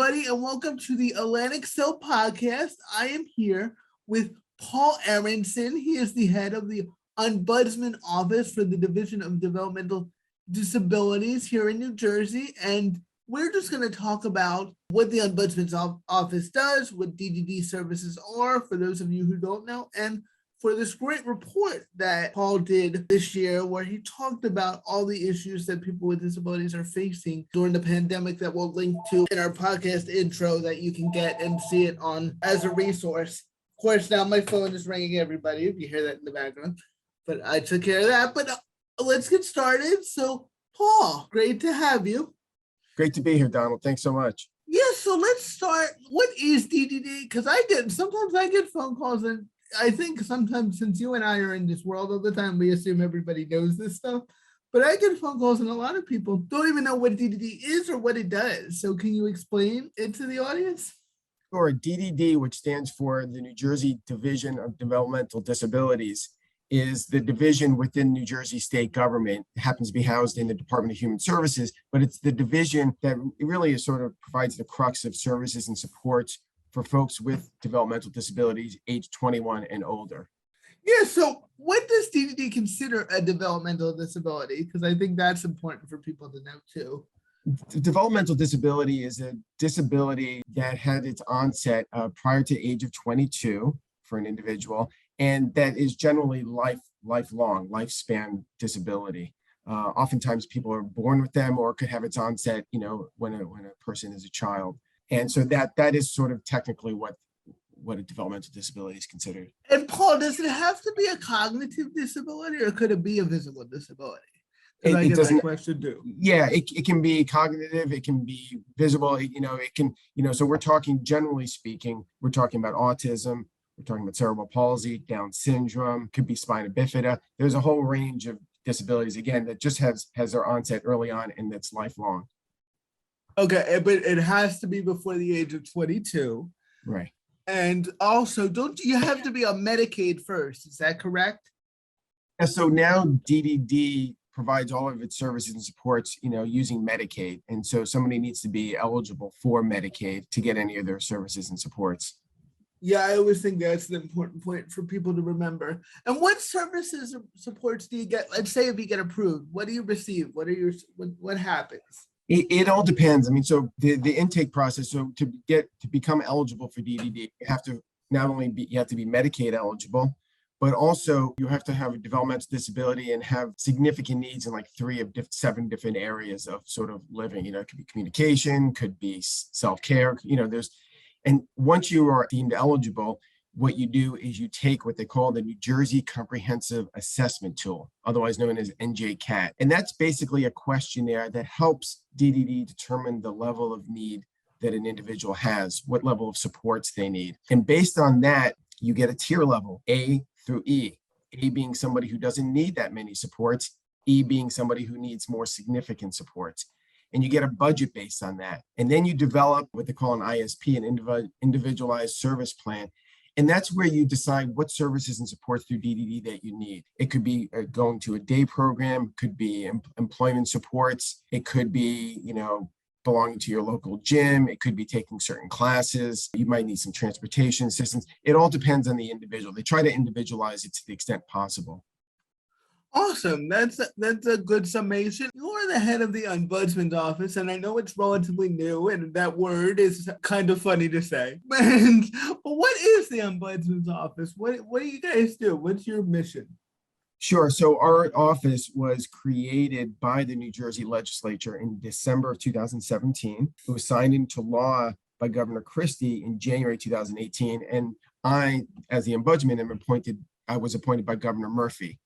everybody, and welcome to the Atlantic CIL podcast. I am here with Paul Aronsohn. He is the head of the Ombudsman Office for the Division of Developmental Disabilities here in New Jersey, and we're just going to talk about what the Ombudsman's office does, what DDD services are, for those of you who don't know, and for this great report that Paul did this year, where he talked about all the issues that people with disabilities are facing during the pandemic that we'll link to in our podcast intro that you can get and see it on as a resource. Of course, now my phone is ringing, everybody, if you hear that in the background, but I took care of that. But let's get started. So, Paul, great to have you. Great to be here, Donald. Thanks so much. Yeah, so let's start. What is DDD? Because sometimes I get phone calls, and I think sometimes, since you and I are in this world all the time, we assume everybody knows this stuff. But I get phone calls, and a lot of people don't even know what DDD is or what it does. So can you explain it to the audience? Sure. DDD, which stands for the New Jersey Division of Developmental Disabilities, is the division within New Jersey state government. It happens to be housed in the Department of Human Services, but it's the division that really sort of provides the crux of services and supports for folks with developmental disabilities age 21 and older. Yeah, so what does DDD consider a developmental disability? Because I think that's important for people to know too. The developmental disability is a disability that had its onset prior to age of 22 for an individual, and that is generally lifelong, lifespan disability. Oftentimes people are born with them or could have its onset, when a person is a child. And so that is sort of technically what a developmental disability is considered. And Paul, does it have to be a cognitive disability, or could it be a visible disability? It doesn't. That question too. Yeah, it can be cognitive, it can be visible, it can, so we're talking, generally speaking, we're talking about autism, we're talking about cerebral palsy, Down syndrome, could be spina bifida. There's a whole range of disabilities, again, that just has their onset early on and that's lifelong. Okay, but it has to be before the age of 22. Right. And also, don't you have to be on Medicaid first? Is that correct? Yeah, so now DDD provides all of its services and supports, using Medicaid. And so somebody needs to be eligible for Medicaid to get any of their services and supports. Yeah, I always think that's an important point for people to remember. And what services or supports do you get? Let's say if you get approved, what do you receive? What happens? It all depends. I mean, so the intake process, so to become eligible for DDD, you have to you have to be Medicaid eligible, but also you have to have a developmental disability and have significant needs in like 7 different areas of sort of living. It could be communication, could be self-care, and once you are deemed eligible, what you do is you take what they call the New Jersey Comprehensive Assessment Tool, otherwise known as NJCAT. And that's basically a questionnaire that helps DDD determine the level of need that an individual has, what level of supports they need. And based on that, you get a tier level, A through E. A being somebody who doesn't need that many supports, E being somebody who needs more significant supports. And you get a budget based on that. And then you develop what they call an ISP, an individualized service plan. And that's where you decide what services and supports through DDD that you need. It could be going to a day program, could be employment supports, it could be, belonging to your local gym, it could be taking certain classes, you might need some transportation assistance. It all depends on the individual. They try to individualize it to the extent possible. Awesome. That's a good summation. You are the head of the Ombudsman's office, and I know it's relatively new, and that word is kind of funny to say. But what is the Ombudsman's office? What do you guys do? What's your mission? Sure. So our office was created by the New Jersey legislature in December of 2017. It was signed into law by Governor Christie in January 2018. And I, as the Ombudsman, I was appointed by Governor Murphy.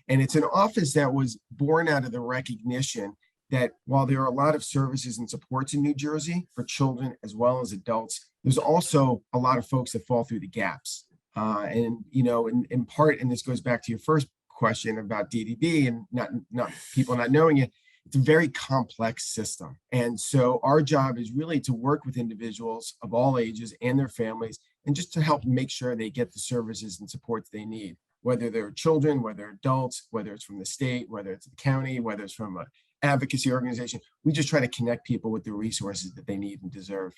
And it's an office that was born out of the recognition that while there are a lot of services and supports in New Jersey for children as well as adults, there's also a lot of folks that fall through the gaps. In part, and this goes back to your first question about DDD and not people not knowing it, it's a very complex system. And so our job is really to work with individuals of all ages and their families, and just to help make sure they get the services and supports they need, whether they're children, whether adults, whether it's from the state, whether it's the county, whether it's from an advocacy organization. We just try to connect people with the resources that they need and deserve.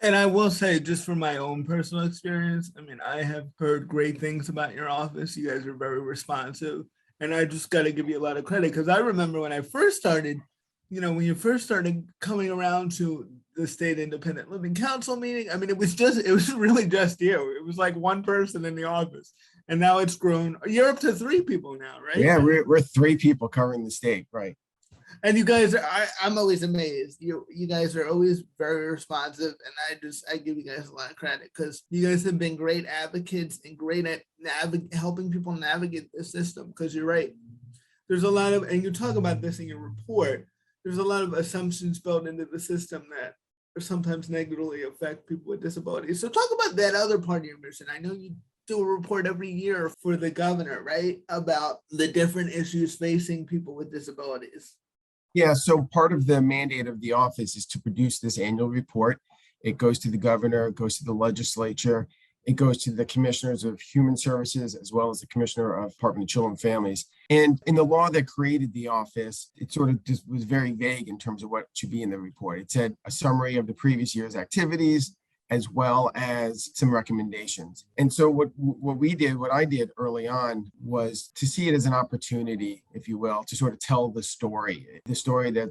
And I will say, just from my own personal experience, I mean, I have heard great things about your office. You guys are very responsive. And I just got to give you a lot of credit because I remember when I first started, when you first started coming around to the State Independent Living Council meeting, I mean, it was really just you. It was like one person in the office. And now it's grown. You're up to 3 people now, right? Yeah, we're 3 people covering the state, right? And you guys are, I'm always amazed. You guys are always very responsive. And I give you guys a lot of credit because you guys have been great advocates and great at helping people navigate the system. Because you're right. There's a lot of, and you talk about this in your report, there's a lot of assumptions built into the system that sometimes negatively affect people with disabilities. So talk about that other part of your mission. I know you do a report every year for the governor, right? About the different issues facing people with disabilities. Yeah, so part of the mandate of the office is to produce this annual report. It goes to the governor, it goes to the legislature, it goes to the commissioners of human services, as well as the commissioner of Department of Children and Families. And in the law that created the office, it sort of just was very vague in terms of what should be in the report. It said a summary of the previous year's activities, as well as some recommendations. And so what I did early on was to see it as an opportunity, if you will, to sort of tell the story that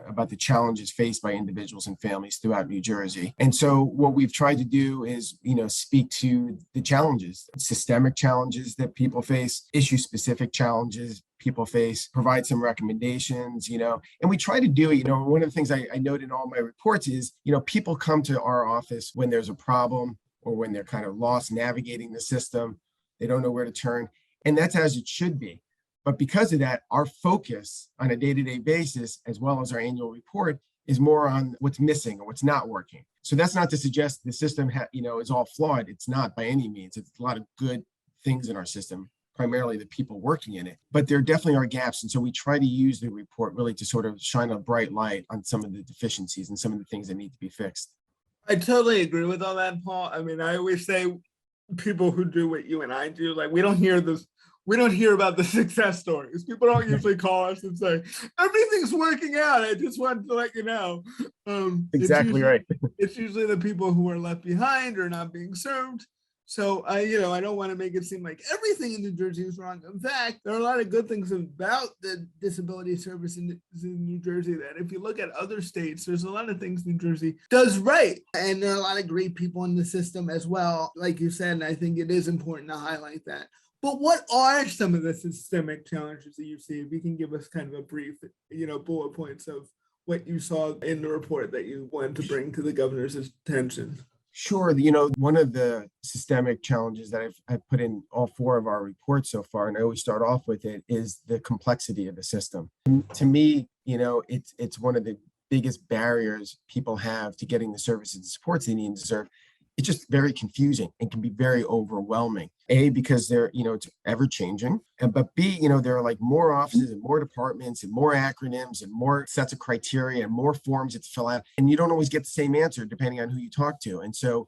about the challenges faced by individuals and families throughout New Jersey. And so what we've tried to do is, speak to the challenges, systemic challenges that people face, issue specific challenges people face, provide some recommendations, and we try to do it. One of the things I note in all my reports is, people come to our office when there's a problem or when they're kind of lost navigating the system. They don't know where to turn. And that's as it should be. But because of that, our focus on a day-to-day basis, as well as our annual report, is more on what's missing or what's not working. So that's not to suggest the system is all flawed. It's not by any means. It's a lot of good things in our system, primarily the people working in it, but there definitely are gaps. And so we try to use the report really to sort of shine a bright light on some of the deficiencies and some of the things that need to be fixed. I totally agree with all that, Paul. I mean, I always say people who do what you and I do, like we don't hear about the success stories. People don't usually call us and say, everything's working out. I just wanted to let you know. Exactly right. It's usually the people who are left behind or not being served. So I don't want to make it seem like everything in New Jersey is wrong. In fact, there are a lot of good things about the disability service in New Jersey that if you look at other states, there's a lot of things New Jersey does right. And there are a lot of great people in the system as well. Like you said, and I think it is important to highlight that. But what are some of the systemic challenges that you see? If you can give us kind of a brief, bullet points of what you saw in the report that you wanted to bring to the governor's attention. Sure. One of the systemic challenges that I've put in all 4 of our reports so far, and I always start off with it, is the complexity of the system. And to me, it's one of the biggest barriers people have to getting the services and supports they need and deserve. It's just very confusing and can be very overwhelming. A, because it's ever changing. But B, there are like more offices and more departments and more acronyms and more sets of criteria and more forms to fill out. And you don't always get the same answer depending on who you talk to. And so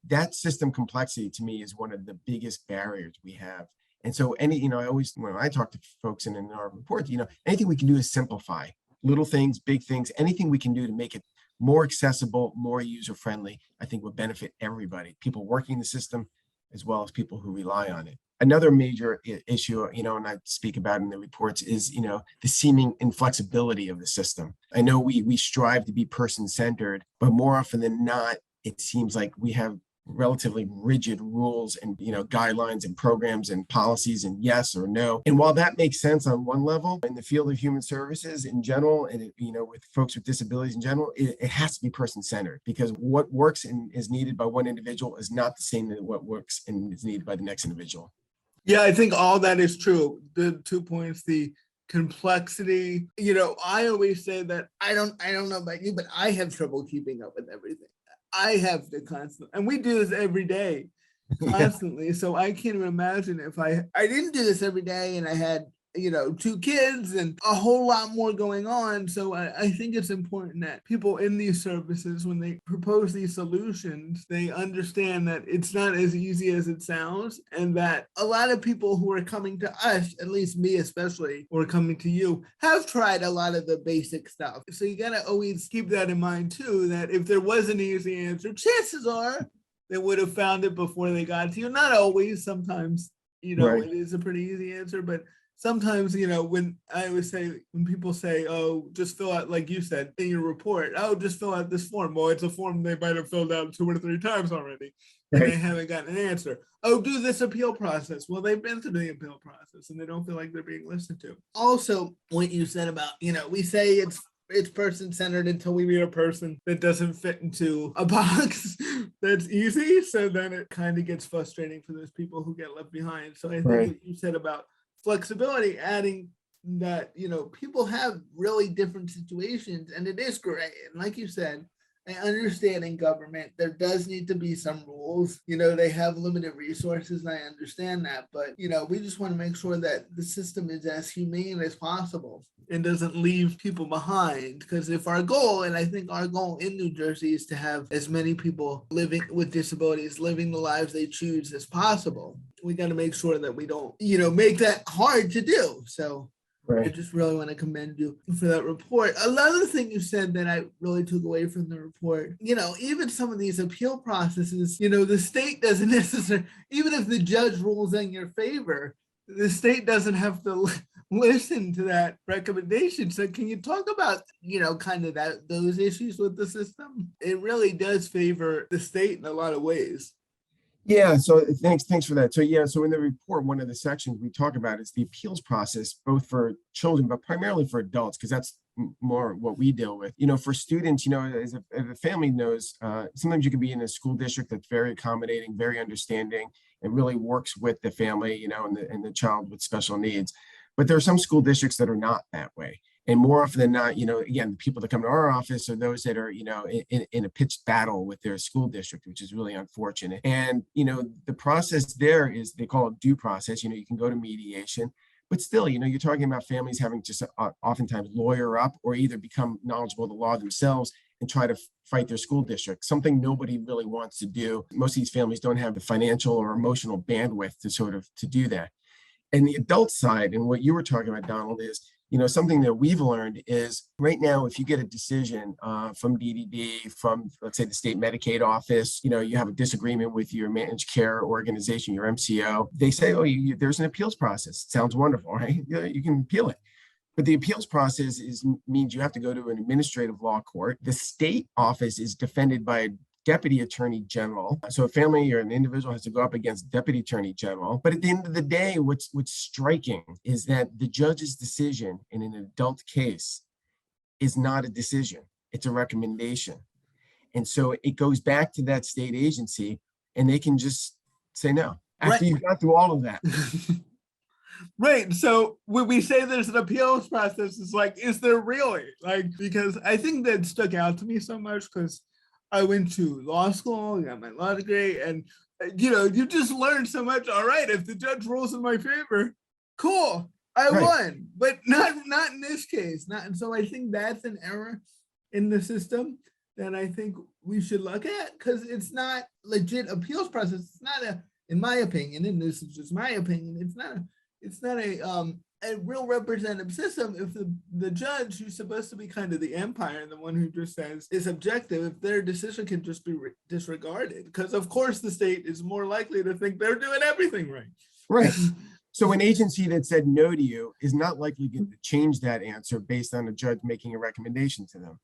that system complexity to me is one of the biggest barriers we have. And so I always, when I talk to folks in our reports, anything we can do to simplify little things, big things, anything we can do to make it more accessible, more user-friendly, I think would benefit everybody, people working the system, as well as people who rely on it. Another major issue, and I speak about in the reports is, the seeming inflexibility of the system. I know we strive to be person-centered, but more often than not, it seems like we have relatively rigid rules and guidelines and programs and policies and yes or no. And while that makes sense on one level in the field of human services in general, and with folks with disabilities in general, it has to be person-centered, because what works and is needed by one individual is not the same as what works and is needed by the next individual. Yeah, I think all that is true. The 2 points, the complexity. I always say that I don't know about you, but I have trouble keeping up with everything. I have to constantly, and we do this every day, constantly. Yeah. So I can't even imagine if I didn't do this every day and I had two kids and a whole lot more going on. So I think it's important that people in these services, when they propose these solutions, they understand that it's not as easy as it sounds, and that a lot of people who are coming to us, at least me especially, or coming to you, have tried a lot of the basic stuff. So you got to always keep that in mind too, that if there was an easy answer, chances are they would have found it before they got to you. Not always, sometimes, Right. it is a pretty easy answer, but sometimes, when I always say, when people say, oh, just fill out, like you said, in your report, oh, just fill out this form. Well, it's a form they might have filled out 2 or 3 times already, and they haven't gotten an answer. Oh, do this appeal process. Well, they've been through the appeal process and they don't feel like they're being listened to. Also, what you said about, we say it's person-centered until we meet a person that doesn't fit into a box that's easy. So then it kind of gets frustrating for those people who get left behind. So I think what you said about flexibility, adding that, people have really different situations, and it is great. And like you said, I understand in government, there does need to be some rules. They have limited resources, and I understand that. But, we just want to make sure that the system is as humane as possible and doesn't leave people behind. Because if our goal, and I think our goal in New Jersey, is to have as many people living with disabilities, living the lives they choose as possible, we got to make sure that we don't, make that hard to do. So I just really want to commend you for that report. Another thing you said that I really took away from the report, even some of these appeal processes, the state doesn't necessarily, even if the judge rules in your favor, the state doesn't have to listen to that recommendation. So can you talk about, kind of those issues with the system? It really does favor the state in a lot of ways. Yeah, so thanks for that. So in the report, one of the sections we talk about is the appeals process, both for children, but primarily for adults, because that's more what we deal with. For students, as a family knows, sometimes you can be in a school district that's very accommodating, very understanding, and really works with the family, and the child with special needs. But there are some school districts that are not that way. And more often than not, again, the people that come to our office are those that are, in a pitched battle with their school district, which is really unfortunate. And, the process there is, they call it due process. You can go to mediation, but still, you're talking about families having to oftentimes lawyer up or either become knowledgeable of the law themselves and try to fight their school district, something nobody really wants to do. Most of these families don't have the financial or emotional bandwidth to do that. And the adult side, and what you were talking about, Donald, is, something that we've learned is right now, if you get a decision from DDD, from, let's say, the state Medicaid office, you have a disagreement with your managed care organization, your MCO, they say, oh, there's an appeals process. It sounds wonderful, right? You can appeal it. But the appeals process means you have to go to an administrative law court. The state office is defended by a deputy attorney general. So a family or an individual has to go up against deputy attorney general. But at the end of the day, what's striking is that the judge's decision in an adult case is not a decision. It's a recommendation. And so it goes back to that state agency, and they can just say no after you've gone through all of that. Right. So when we say there's an appeals process, it's like, is there really? Because I think that stuck out to me so much, because I went to law school, got my law degree, and you just learn so much. All right, if the judge rules in my favor, cool, I won. But not in this case. And so I think that's an error in the system that I think we should look at, because it's not legit appeals process. It's not in my opinion, and this is just my opinion, it's not a real representative system if the judge, who's supposed to be kind of the umpire and the one who just says is objective, if their decision can just be disregarded, because of course the state is more likely to think they're doing everything right. Right. So an agency that said no to you is not likely to change that answer based on a judge making a recommendation to them.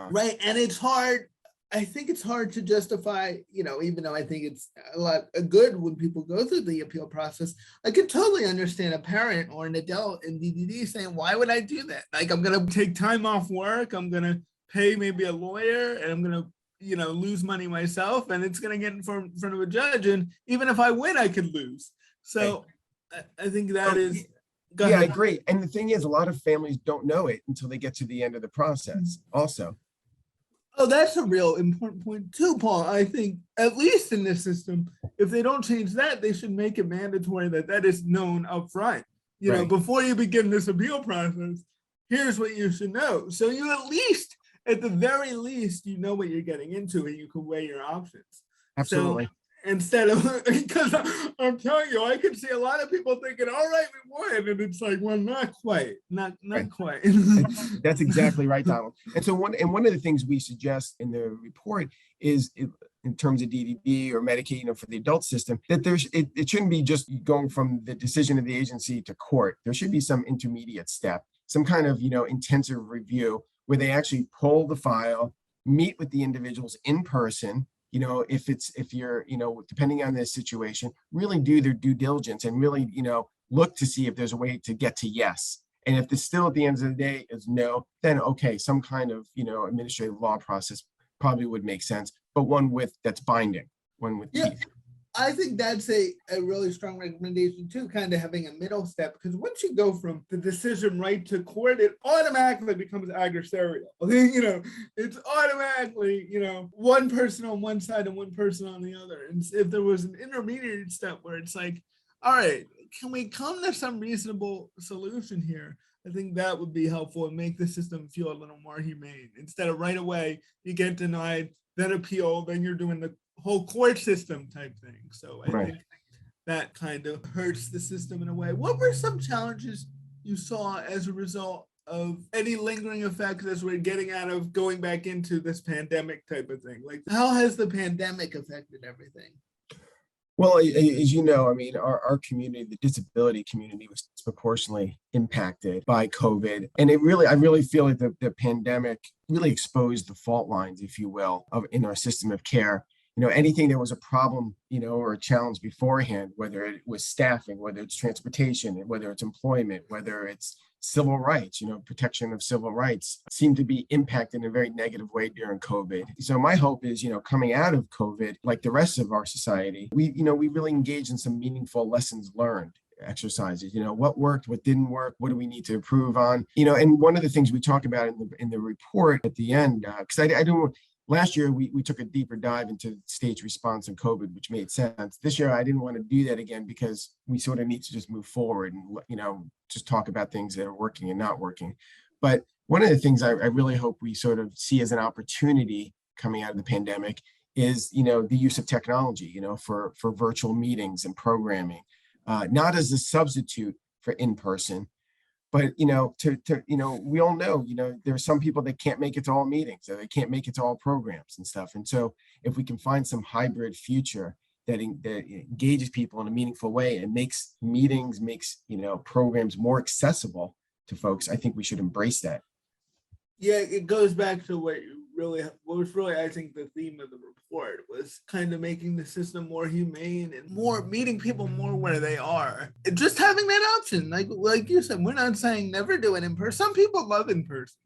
Right. And it's hard. I think it's hard to justify, even though I think it's a lot good when people go through the appeal process. I could totally understand a parent or an adult in DDD saying, why would I do that? I'm going to take time off work. I'm going to pay maybe a lawyer, and I'm going to, lose money myself, and it's going to get in front of a judge. And even if I win, I could lose. So I think that is. Yeah, I agree. And the thing is, a lot of families don't know it until they get to the end of the process also. Oh, that's a real important point too, Paul. I think, at least in this system, if they don't change that, they should make it mandatory that is known up front. Right. before you begin this appeal process, here's what you should know. So you at least, at the very least, you know what you're getting into and you can weigh your options. So Absolutely. instead of, because I'm telling you, I can see a lot of people thinking, all right, we won. And it's like, well, not quite, not Right. quite. That's exactly right, Donald. And so one of the things we suggest in the report is in terms of DDD or Medicaid, for the adult system, that it shouldn't be just going from the decision of the agency to court. There should be some intermediate step, some kind of, intensive review where they actually pull the file, meet with the individuals in person, if you're, depending on the situation, really do their due diligence and really, look to see if there's a way to get to yes. And if the still at the end of the day is no, then okay, some kind of, administrative law process probably would make sense, but one that's binding, one with Yeah. teeth. I think that's a really strong recommendation too, kind of having a middle step, because once you go from the decision right to court, it automatically becomes adversarial. It's automatically, one person on one side and one person on the other. And if there was an intermediate step where it's like, all right, can we come to some reasonable solution here? I think that would be helpful and make the system feel a little more humane. Instead of right away, you get denied, then appeal, then you're doing the whole court system type thing. So I Right. think that kind of hurts the system in a way. What were some challenges you saw as a result of any lingering effects as we're getting out of going back into this pandemic type of thing? Like, how has the pandemic affected everything? Well, as you know, I mean, our community, the disability community, was disproportionately impacted by COVID. And I really feel like the pandemic really exposed the fault lines, if you will, in our system of care. Anything that was a problem, or a challenge beforehand, whether it was staffing, whether it's transportation, whether it's employment, whether it's civil rights, protection of civil rights, seemed to be impacted in a very negative way during COVID. So my hope is, coming out of COVID, like the rest of our society, we really engage in some meaningful lessons learned exercises. What worked, what didn't work, what do we need to improve on? And one of the things we talk about in the report at the end, because I don't. Last year, we took a deeper dive into the state's response on COVID, which made sense. This year, I didn't want to do that again because we sort of need to just move forward and, just talk about things that are working and not working. But one of the things I really hope we sort of see as an opportunity coming out of the pandemic is, the use of technology, for virtual meetings and programming, not as a substitute for in-person, but we all know there are some people that can't make it to all meetings, or they can't make it to all programs and stuff. And so if we can find some hybrid future that engages people in a meaningful way and makes meetings, programs more accessible to folks, I think we should embrace that. Yeah, it goes back to what was really, I think, the theme of the report was kind of making the system more humane and more meeting people more where they are. And just having that option, like you said, we're not saying never do it in person. Some people love in person.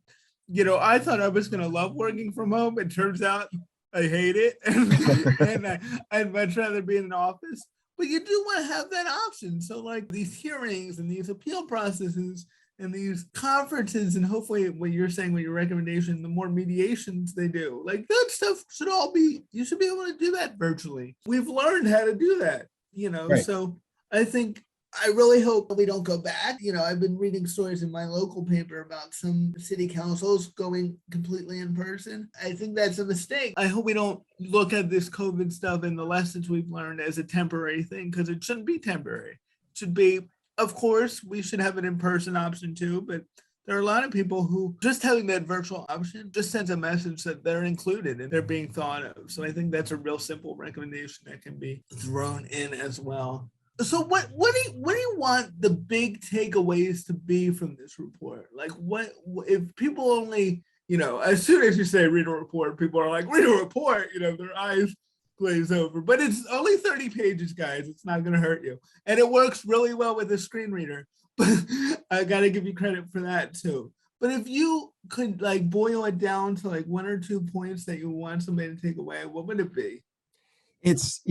I thought I was going to love working from home. It turns out I hate it, and I'd much rather be in an office. But you do want to have that option. So like these hearings and these appeal processes and these conferences, and hopefully what you're saying with your recommendation, the more mediations they do, like that stuff should all be, you should be able to do that virtually. We've learned how to do that, Right. So I think, I really hope we don't go back. I've been reading stories in my local paper about some city councils going completely in person. I think that's a mistake. I hope we don't look at this COVID stuff and the lessons we've learned as a temporary thing, because it shouldn't be temporary. It should be, of course, we should have an in-person option too, but there are a lot of people who just having that virtual option just sends a message that they're included and they're being thought of. So I think that's a real simple recommendation that can be thrown in as well. So what do you want the big takeaways to be from this report? Like, what if people only, as soon as you say read a report, people are like, read a report, their eyes glaze over. But it's only 30 pages, guys. It's not going to hurt you. And it works really well with a screen reader. But I got to give you credit for that too. But if you could like boil it down to like one or two points that you want somebody to take away, what would it be? It's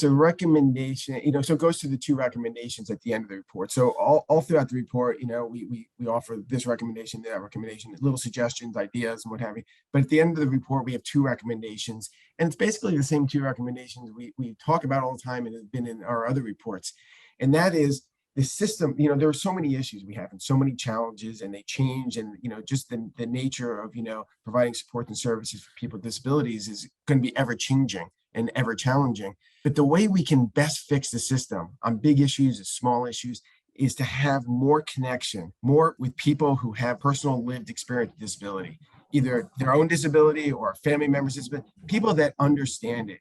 a recommendation, so it goes to the two recommendations at the end of the report. So all throughout the report, we offer this recommendation, that recommendation, little suggestions, ideas, and what have you. But at the end of the report, we have two recommendations, and it's basically the same two recommendations we talk about all the time and have been in our other reports. And that is, the system, you know, there are so many issues we have and so many challenges, and they change. And, you know, just the nature of, you know, providing support and services for people with disabilities is going to be ever changing and ever challenging. But the way we can best fix the system on big issues and small issues is to have more connection, more with people who have personal lived experience with disability, either their own disability or family members' disability, people that understand it.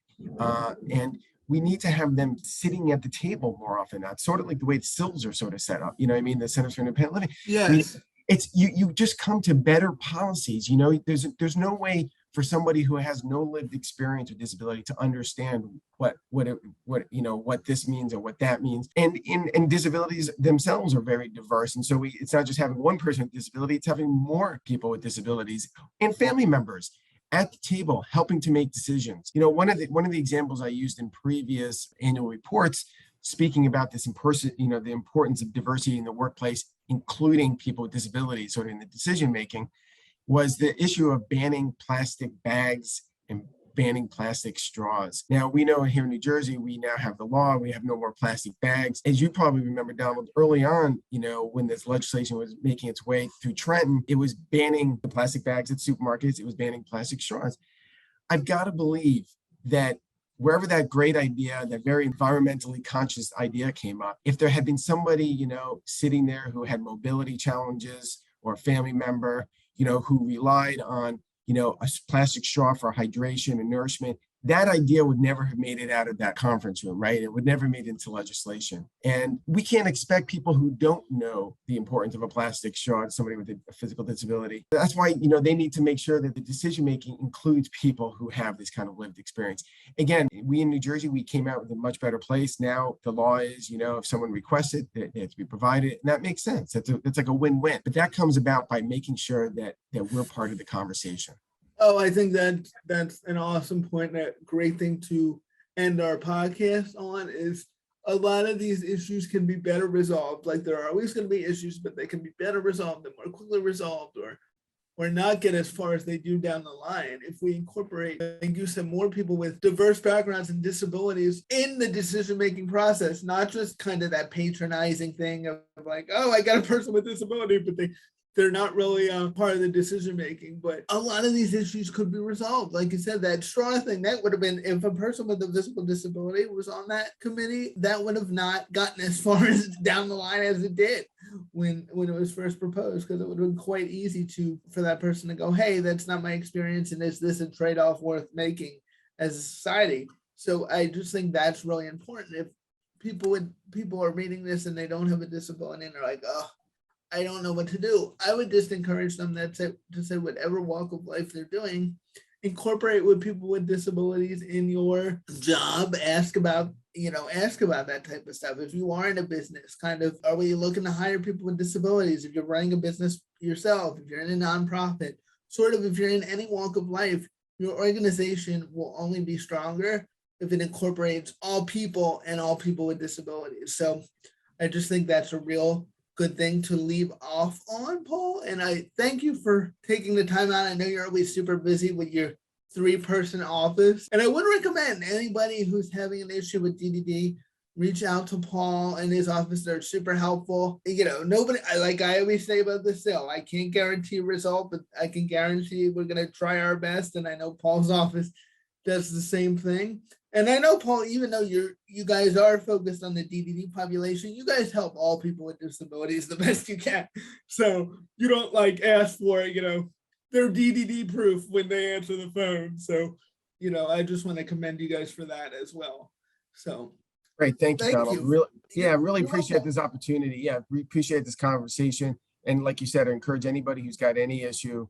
And we need to have them sitting at the table more often. That's sort of like the way the CILs are sort of set up. You know what I mean? The Centers for Independent Living. Yes. I mean, it's you just come to better policies. You know, there's no way for somebody who has no lived experience with disability to understand what you know, what this means or what that means. And disabilities themselves are very diverse. And so it's not just having one person with disability, it's having more people with disabilities and family members at the table helping to make decisions. You know, one of the examples I used in previous annual reports, speaking about this in person, you know, the importance of diversity in the workplace, including people with disabilities sort of in the decision making, was the issue of banning plastic bags and banning plastic straws. Now, we know here in New Jersey, we now have the law, we have no more plastic bags. As you probably remember, Donald, early on, you know, when this legislation was making its way through Trenton, it was banning the plastic bags at supermarkets, it was banning plastic straws. I've got to believe that wherever that great idea, that very environmentally conscious idea came up, if there had been somebody, you know, sitting there who had mobility challenges or a family member, you know, who relied on, you know, a plastic straw for hydration and nourishment, that idea would never have made it out of that conference room, right? It would never made it into legislation. And we can't expect people who don't know the importance of a plastic straw to somebody with a physical disability. That's why, you know, they need to make sure that the decision-making includes people who have this kind of lived experience. Again, we in New Jersey, we came out with a much better place. Now the law is, you know, if someone requests it, they have to be provided. And that makes sense. That's like a win-win. But that comes about by making sure that we're part of the conversation. Oh, I think that's an awesome point. A great thing to end our podcast on is a lot of these issues can be better resolved. Like there are always going to be issues, but they can be better resolved and more quickly resolved, or not get as far as they do down the line if we incorporate, and you said, more people with diverse backgrounds and disabilities in the decision-making process, not just kind of that patronizing thing of like, oh, I got a person with disability, but they're not really part of the decision making. But a lot of these issues could be resolved. Like you said, that straw thing, that would have been, if a person with a visible disability was on that committee, that would have not gotten as far as down the line as it did when it was first proposed, because it would have been quite easy for that person to go, hey, that's not my experience, and is this a trade-off worth making as a society? So I just think that's really important. If people are reading this and they don't have a disability and they're like, oh, I don't know what to do, I would just encourage them to say whatever walk of life they're doing, incorporate with people with disabilities in your job. Ask about that type of stuff. If you are in a business, kind of, are we looking to hire people with disabilities? If you're running a business yourself, if you're in a nonprofit, sort of, if you're in any walk of life, your organization will only be stronger if it incorporates all people and all people with disabilities. So I just think that's a real good thing to leave off on, Paul. And I thank you for taking the time out. I know you're always super busy with your 3-person office. And I would recommend anybody who's having an issue with DDD, reach out to Paul and his office. They're super helpful. You know, I always say about the CIL, I can't guarantee a result, but I can guarantee we're going to try our best. And I know Paul's office does the same thing. And I know, Paul, even though you guys are focused on the DDD population, you guys help all people with disabilities the best you can. So you don't ask for, they're DDD proof when they answer the phone. So, I just want to commend you guys for that as well. So. Great. Thank you, Donald. Really You're appreciate welcome. this opportunity. Yeah, we appreciate this conversation. And like you said, I encourage anybody who's got any issue,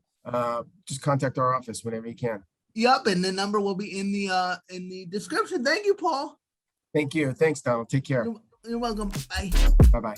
just contact our office whenever you can. Yep, and the number will be in the description. Thank you, Paul. Thank you. Thanks, Donald. Take care. You're welcome. Bye. Bye-bye.